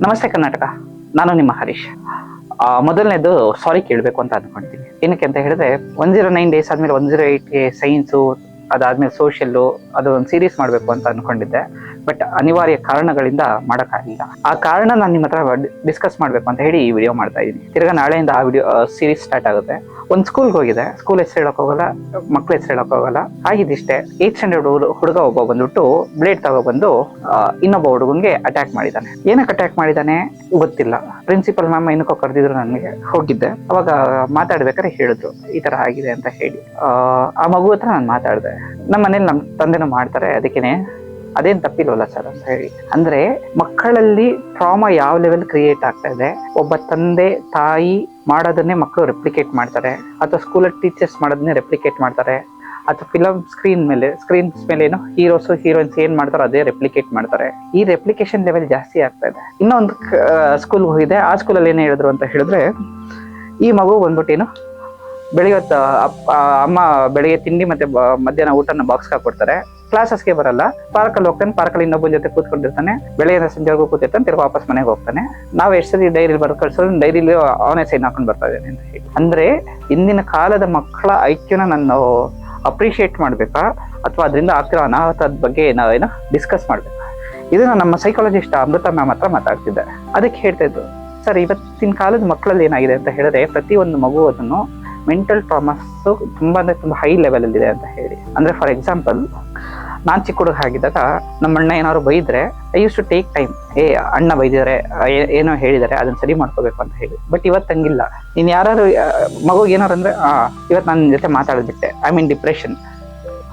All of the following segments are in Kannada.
ನಮಸ್ತೆ ಕರ್ನಾಟಕ, ನಾನು ನಿಮ್ಮ ಹರೀಶ್. ಮೊದಲನೇದು ಸಾರಿ ಕೇಳಬೇಕು ಅಂತ ಅನ್ಕೊಂಡಿದ್ದೀನಿ. ಏನಕ್ಕೆ ಅಂತ ಹೇಳಿದ್ರೆ 109 ಡೇಸ್ ಆದ್ಮೇಲೆ 108ಗೆ ಸೈನ್ಸು, ಅದಾದ್ಮೇಲೆ ಸೋಷಿಯಲ್ಲು, ಅದು ಒಂದು ಸೀರೀಸ್ ಮಾಡಬೇಕು ಅಂತ ಅನ್ಕೊಂಡಿದ್ದೆ. ಬಟ್ ಅನಿವಾರ್ಯ ಕಾರಣಗಳಿಂದ ಮಾಡೋಕ್ಕಾಗಿಲ್ಲ. ಆ ಕಾರಣ ನಾನು ನಿಮ್ಮ ಹತ್ರ ಡಿಸ್ಕಸ್ ಮಾಡಬೇಕು ಅಂತ ಹೇಳಿ ಈ ವಿಡಿಯೋ ಮಾಡ್ತಾ ಇದ್ದೀನಿ. ತಿರ್ಗಾ ನಾಳೆಯಿಂದ ಆ ವಿಡಿಯೋ ಸೀರೀಸ್ ಸ್ಟಾರ್ಟ್ ಆಗುತ್ತೆ. ಒಂದು ಸ್ಕೂಲ್ಗೆ ಹೋಗಿದೆ, ಸ್ಕೂಲ್ ಹೆಸರು ಹೇಳಕ್ ಹೋಗಲ್ಲ, ಮಕ್ಳ ಹೆಸರು ಹೇಳಕ್ ಹೋಗಲ್ಲ. ಆಗಿದ್ದಿಷ್ಟೇ 8th ಸ್ಟ್ಯಾಂಡರ್ಡ್ ಹುಡುಗ ಒಬ್ಬ ಬಂದ್ಬಿಟ್ಟು ಬ್ಲೇಡ್ ತಗೊಬಂದು ಇನ್ನೊಬ್ಬ ಹುಡುಗನ್ಗೆ ಅಟ್ಯಾಕ್ ಮಾಡಿದ್ದಾನೆ. ಏನಕ್ಕೆ ಅಟ್ಯಾಕ್ ಮಾಡಿದ್ದಾನೆ ಗೊತ್ತಿಲ್ಲ. ಪ್ರಿನ್ಸಿಪಲ್ ಮ್ಯಾಮ್ ಏನಕ್ಕೋ ಕರೆದಿದ್ರು, ನನಗೆ ಹೋಗಿದ್ದೆ. ಅವಾಗ ಮಾತಾಡ್ಬೇಕಾದ್ರೆ ಹೇಳಿದ್ರು ಈ ತರ ಆಗಿದೆ ಅಂತ ಹೇಳಿ. ಆ ಮಗು ಹತ್ರ ನಾನು ಮಾತಾಡಿದೆ. ನಮ್ಮ ಮನೇಲಿ ನಮ್ಮ ತಂದೆನೂ ಮಾಡ್ತಾರೆ, ಅದಕ್ಕೇನೆ ಅದೇನ್ ತಪ್ಪಿಲ್ವಲ್ಲ ಸರ್ ಅಂತ ಹೇಳಿ. ಅಂದ್ರೆ ಮಕ್ಕಳಲ್ಲಿ ಟ್ರಾಮಾ ಯಾವ ಲೆವೆಲ್ ಕ್ರಿಯೇಟ್ ಆಗ್ತಾ ಇದೆ, ಒಬ್ಬ ತಂದೆ ತಾಯಿ ಮಾಡೋದನ್ನೇ ಮಕ್ಕಳು ರೆಪ್ಲಿಕೇಟ್ ಮಾಡ್ತಾರೆ, ಅಥವಾ ಸ್ಕೂಲಲ್ಲಿ ಟೀಚರ್ಸ್ ಮಾಡೋದನ್ನೇ ರೆಪ್ಲಿಕೇಟ್ ಮಾಡ್ತಾರೆ, ಅಥವಾ ಫಿಲಮ್ ಸ್ಕ್ರೀನ್ಸ್ ಮೇಲೆ ಏನೋ ಹೀರೋಸ್ ಹೀರೋಯಿನ್ಸ್ ಏನ್ ಮಾಡ್ತಾರೋ ಅದೇ ರೆಪ್ಲಿಕೇಟ್ ಮಾಡ್ತಾರೆ. ಈ ರೆಪ್ಲಿಕೇಶನ್ ಲೆವೆಲ್ ಜಾಸ್ತಿ ಆಗ್ತಾ ಇದೆ. ಇನ್ನೊಂದು ಸ್ಕೂಲ್ಗೆ ಹೋಗಿದೆ. ಆ ಸ್ಕೂಲಲ್ಲಿ ಏನ್ ಹೇಳಿದ್ರು ಅಂತ ಹೇಳಿದ್ರೆ, ಈ ಮಗು ಬಂದ್ಬಿಟ್ಟು ಏನು ಬೆಳಿಗ್ಗೆ ಅಮ್ಮ ಬೆಳಿಗ್ಗೆ ತಿಂಡಿ ಮತ್ತೆ ಮಧ್ಯಾಹ್ನ ಊಟನ ಬಾಕ್ಸ್ ಹಾಕೊಡ್ತಾರೆ, ಕ್ಲಾಸಸ್ಗೆ ಬರಲ್ಲ, ಪಾರ್ಕಲ್ಲಿ ಹೋಗ್ತಾನೆ, ಪಾರ್ಕಲ್ಲಿ ಇನ್ನೊಬ್ಬನ ಜೊತೆ ಕೂತ್ಕೊಂಡಿರ್ತಾನೆ, ಬೆಳಗ್ಗೆ ಸಂಜೆವರೆಗೂ ಕೂತಿರ್ತಾನೆ, ತಿರ್ಗಿ ವಾಪಸ್ ಮನೆಗೆ ಹೋಗ್ತಾನೆ. ನಾವು ಎಷ್ಟು ಸರಿ ಡೈರಿಲಿ ಬರೆದು ಕಳ್ಸೋದು, ಡೈರಿಲಿ ಅವನೇ ಸೈನ್ ಹಾಕೊಂಡು ಬರ್ತಾ ಇದ್ದೇನೆ ಅಂತ ಹೇಳಿ. ಅಂದ್ರೆ ಇಂದಿನ ಕಾಲದ ಮಕ್ಕಳ ಐಕ್ಯನ ನಾನು ಅಪ್ರಿಷಿಯೇಟ್ ಮಾಡ್ಬೇಕಾ, ಅಥವಾ ಅದರಿಂದ ಆಗ್ತಿರೋ ಅನಾಹುತದ ಬಗ್ಗೆ ನಾವೇನೋ ಡಿಸ್ಕಸ್ ಮಾಡ್ಬೇಕಾ? ಇದನ್ನ ನಮ್ಮ ಸೈಕಾಲಜಿಸ್ಟ್ ಅಮೃತ ಮ್ಯಾಮ್ ಹತ್ರ ಮಾತಾಡ್ತಿದ್ದೆ. ಅದಕ್ಕೆ ಹೇಳ್ತಾ ಇದ್ರು, ಸರ್ ಇವತ್ತಿನ ಕಾಲದ ಮಕ್ಕಳಲ್ಲಿ ಏನಾಗಿದೆ ಅಂತ ಹೇಳಿದ್ರೆ, ಪ್ರತಿಯೊಂದು ಮಗು ಅದನ್ನು ಮೆಂಟಲ್ ಟ್ರಾಮಾಸ್ ತುಂಬಾ ಅಂದ್ರೆ ತುಂಬಾ ಹೈ ಲೆವೆಲ್ ಅಲ್ಲಿ ಇದೆ ಅಂತ ಹೇಳಿ. ಅಂದ್ರೆ ಫಾರ್ ಎಕ್ಸಾಂಪಲ್, ನಾನ್ ಚಿಕ್ಕ ಹುಡುಗ ಆಗಿದ್ದಾಗ ನಮ್ಮ ಅಣ್ಣ ಏನಾದ್ರು ಬೈದ್ರೆ I used to take time. ಅಣ್ಣ ಬೈದಿದ್ದಾರೆ, ಏನೋ ಹೇಳಿದ್ದಾರೆ, ಅದನ್ನ ಸರಿ ಮಾಡ್ಕೋಬೇಕು ಅಂತ ಹೇಳಿ. ಬಟ್ ಇವತ್ತು ಹಂಗಿಲ್ಲ. ನೀನ್ ಯಾರು ಮಗುಗೆ ಏನಾರು ಅಂದ್ರೆ ಇವತ್ತು ನನ್ನ ಜೊತೆ ಮಾತಾಡ್ಬಿಟ್ಟೆ, ಐ ಮೀನ್ ಡಿಪ್ರೆಷನ್.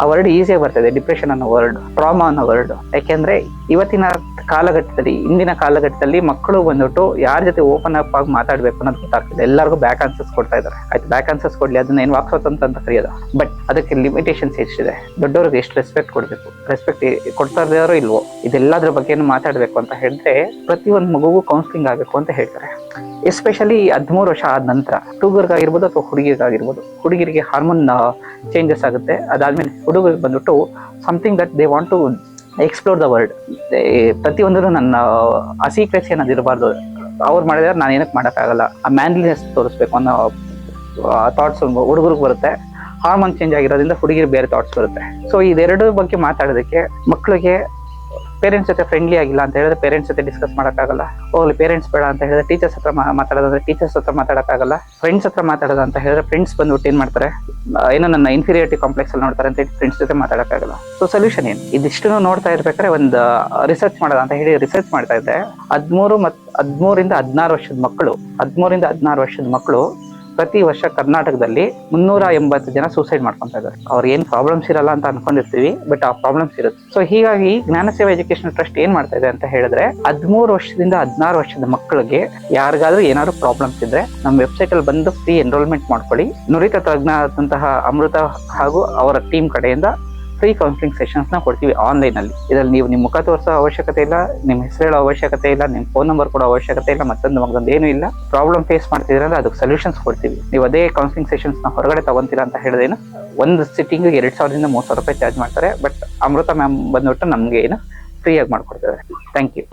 ಆ ವರ್ಡ್ ಈಸಿಯಾಗಿ ಬರ್ತದೆ, ಡಿಪ್ರೆಷನ್ ಅನ್ನೋ ವರ್ಡ್, ಟ್ರಾಮಾ ಅನ್ನೋ ವರ್ಡ್. ಯಾಕೆಂದ್ರೆ ಇವತ್ತಿನ ಕಾಲಘಟ್ಟದಲ್ಲಿ, ಇಂದಿನ ಕಾಲಘಟ್ಟದಲ್ಲಿ ಮಕ್ಕಳು ಬಂದ್ಬಿಟ್ಟು ಯಾರ ಜೊತೆ ಓಪನ್ ಅಪ್ ಆಗಿ ಮಾತಾಡ್ಬೇಕು ಅನ್ನೋದು ಗೊತ್ತಾಗ್ತದೆ. ಎಲ್ಲರಿಗೂ ಬ್ಯಾಕ್ ಆನ್ಸರ್ಸ್ ಕೊಡ್ತಾ ಇದ್ದಾರೆ. ಆಯ್ತು, ಬ್ಯಾಕ್ ಆನ್ಸರ್ಸ್ ಕೊಡ್ಲಿ, ಅದನ್ನ ಏನು ವಾಕ್ಸೋತಂತ ಅಂತ ಕರೆಯೋದು. ಬಟ್ ಅದಕ್ಕೆ ಲಿಮಿಟೇಷನ್ಸ್ ಎಷ್ಟಿದೆ, ದೊಡ್ಡವ್ರಿಗೆ ಎಷ್ಟು ರೆಸ್ಪೆಕ್ಟ್ ಕೊಡ್ಬೇಕು, ರೆಸ್ಪೆಕ್ಟ್ ಕೊಡ್ತಾ ಇದ್ದಾರೋ ಇಲ್ವೋ, ಇದೆಲ್ಲದ್ರ ಬಗ್ಗೆ ಮಾತಾಡ್ಬೇಕು ಅಂತ ಹೇಳಿದ್ರೆ ಪ್ರತಿಯೊಂದು ಮಗುಗೂ ಕೌನ್ಸಿಲಿಂಗ್ ಆಗಬೇಕು ಅಂತ ಹೇಳ್ತಾರೆ. ಎಸ್ಪೆಷಲಿ 13 ವರ್ಷ ಆದ ನಂತರ ಹುಡುಗರಿಗಾಗಿರ್ಬೋದು ಅಥವಾ ಹುಡುಗಿರಿಗಾಗಿರ್ಬೋದು, ಹುಡುಗಿರಿಗೆ ಹಾರ್ಮೋನ್ ಚೇಂಜಸ್ ಆಗುತ್ತೆ. ಅದಾದ್ಮೇಲೆ ಹುಡುಗರಿಗೆ ಬಂದ್ಬಿಟ್ಟು something that they want to explore the world. ಪ್ರತಿಯೊಂದೂ ನನ್ನ ಆ ಸೀಕ್ರೆಟ್ಸ್ ಏನಾದ್ರು ಇರಬಾರ್ದು. ಅವ್ರು ಮಾಡಿದ್ರೆ ನಾನು ಏನಕ್ಕೆ ಮಾಡೋಕ್ಕಾಗಲ್ಲ, ಆ ಮ್ಯಾನ್ಲಿನೆಸ್ ತೋರಿಸ್ಬೇಕು ಅನ್ನೋ ಥಾಟ್ಸ್ ಹುಡುಗರಿಗೆ ಬರುತ್ತೆ. ಹಾರ್ಮೋನ್ ಚೇಂಜ್ ಆಗಿರೋದ್ರಿಂದ ಹುಡುಗಿರು ಬೇರೆ ಥಾಟ್ಸ್ ಬರುತ್ತೆ. ಸೊ ಇದೆರಡು ಬಗ್ಗೆ ಮಾತಾಡೋದಕ್ಕೆ ಮಕ್ಕಳಿಗೆ ಪೇರೆಂಟ್ಸ್ ಜೊತೆ ಫ್ರೆಂಡ್ಲಿ ಆಗಿಲ್ಲ ಅಂತ ಹೇಳಿದ್ರೆ ಪೇರೆಂಟ್ಸ್ ಜೊತೆ ಡಿಸ್ಕಸ್ ಮಾಡೋಕ್ಕಾಗಲ್ಲ. ಹೋಗ್ಲಿ, ಪೇರೆಂಟ್ಸ್ ಬೇಡ ಅಂತ ಹೇಳಿದ್ರೆ ಟೀಚರ್ಸ್ ಹತ್ರ ಮಾತಾಡೋದಂದ್ರೆ ಟೀಚರ್ಸ್ ಹತ್ರ ಮಾತಾಡೋಕ್ಕಾಗಲ್ಲ. ಫ್ರೆಂಡ್ಸ್ ಹತ್ರ ಮಾತಾಡೋದು ಅಂತ ಹೇಳಿದ್ರೆ ಫ್ರೆಂಡ್ಸ್ ಬಂದ್ಬಿಟ್ಟು ಏನ್ ಮಾಡ್ತಾರೆ, ಏನೋ ನನ್ನ ಇನ್ಫೀರಿಯಾರಿಟಿ ಕಾಂಪ್ಲೆಕ್ಸ್ ಅಲ್ಲಿ ನೋಡ್ತಾರೆ ಅಂತ ಹೇಳಿ ಫ್ರೆಂಡ್ಸ್ ಜೊತೆ ಮಾತಾಡೋಕ್ಕಾಗಲ್ಲ. ಸೊ ಸೊಲ್ಯೂಷನ್ ಏನು? ಇದಿಷ್ಟು ನೋಡ್ತಾ ಇರ್ಬೇಕಾದ್ರೆ ಒಂದು ರಿಸರ್ಚ್ ಮಾಡೋದು ಅಂತ ಹೇಳಿ ರಿಸರ್ಚ್ ಮಾಡ್ತಾ ಇದ್ದೆ. 13ರಿಂದ 16 ವರ್ಷದ ಮಕ್ಕಳು ಪ್ರತಿ ವರ್ಷ ಕರ್ನಾಟಕದಲ್ಲಿ 380 ಜನ ಸೂಸೈಡ್ ಮಾಡ್ಕೊಂತ ಇದ್ದಾರೆ. ಅವ್ರು ಏನ್ ಪ್ರಾಬ್ಲಮ್ಸ್ ಇರಲ್ಲ ಅಂತ ಅನ್ಕೊಂಡಿರ್ತೀವಿ, ಬಟ್ ಆ ಪ್ರಾಬ್ಲಮ್ಸ್ ಇರುತ್ತೆ. ಸೊ ಹೀಗಾಗಿ ಜ್ಞಾನ ಸೇವಾ ಎಜುಕೇಶನ್ ಟ್ರಸ್ಟ್ ಏನ್ ಮಾಡ್ತಾ ಇದೆ ಅಂತ ಹೇಳಿದ್ರೆ, 13 ವರ್ಷದಿಂದ 16 ವರ್ಷದ ಮಕ್ಕಳಿಗೆ ಯಾರಿಗಾದ್ರೂ ಏನಾದ್ರು ಪ್ರಾಬ್ಲಮ್ಸ್ ಇದ್ರೆ ನಮ್ಮ ವೆಬ್ಸೈಟ್ ಅಲ್ಲಿ ಬಂದು ಫ್ರೀ ಎನ್ರೋಲ್ಮೆಂಟ್ ಮಾಡ್ಕೊಳ್ಳಿ. ನುರಿತ ತಜ್ಞರಾದಂತಹ ಅಮೃತ ಹಾಗೂ ಅವರ ಟೀಮ್ ಕಡೆಯಿಂದ ಫ್ರೀ ಕೌನ್ಸಿಲಿಂಗ್ ಸೆಷನ್ಸ್ ನ ಕೊಡ್ತೀವಿ ಆನ್ಲೈನ್ ಅಲ್ಲಿ. ಇದ್ರಲ್ಲಿ ನೀವು ನಿಮ್ಮ ಮುಖ ತೋರಿಸೋ ಅವಶ್ಯಕತೆ ಇಲ್ಲ, ನಿಮ್ಮ ಹೆಸರು ಹೇಳೋ ಅವಶ್ಯಕತೆ ಇಲ್ಲ, ನಿಮ್ಮ ಫೋನ್ ನಂಬರ್ ಕೊಡೋ ಅವಶ್ಯಕತೆ ಇಲ್ಲ, ಮತ್ತೊಂದು ಏನು ಇಲ್ಲ. ಪ್ರಾಬ್ಲಮ್ ಫೇಸ್ ಮಾಡ್ತಿದ್ರೆ ಅಂದ್ರೆ ಅದಕ್ಕೆ ಸೊಲ್ಯೂಷನ್ಸ್ ಕೊಡ್ತೀವಿ. ನೀವು ಅದೇ ಕೌನ್ಸಿಲಿಂಗ್ ಸೆಷನ್ಸ್ ನ ಹೊರಗಡೆ ತಗೊಂತೀರಾ ಅಂತ ಹೇಳಿದೇನು, ಒಂದು ಸಿಟ್ಟಿಂಗ್ 2,000ದಿಂದ 3,000 ರೂಪಾಯಿ ಚಾರ್ಜ್ ಮಾಡ್ತಾರೆ. ಬಟ್ ಅಮೃತ ಮ್ಯಾಮ್ ಬಂದ್ಬಿಟ್ಟು ನಮ್ಗೆ ಏನು ಫ್ರೀ ಆಗಿ ಮಾಡ್ಕೊಡ್ತಾರೆ. Thank you.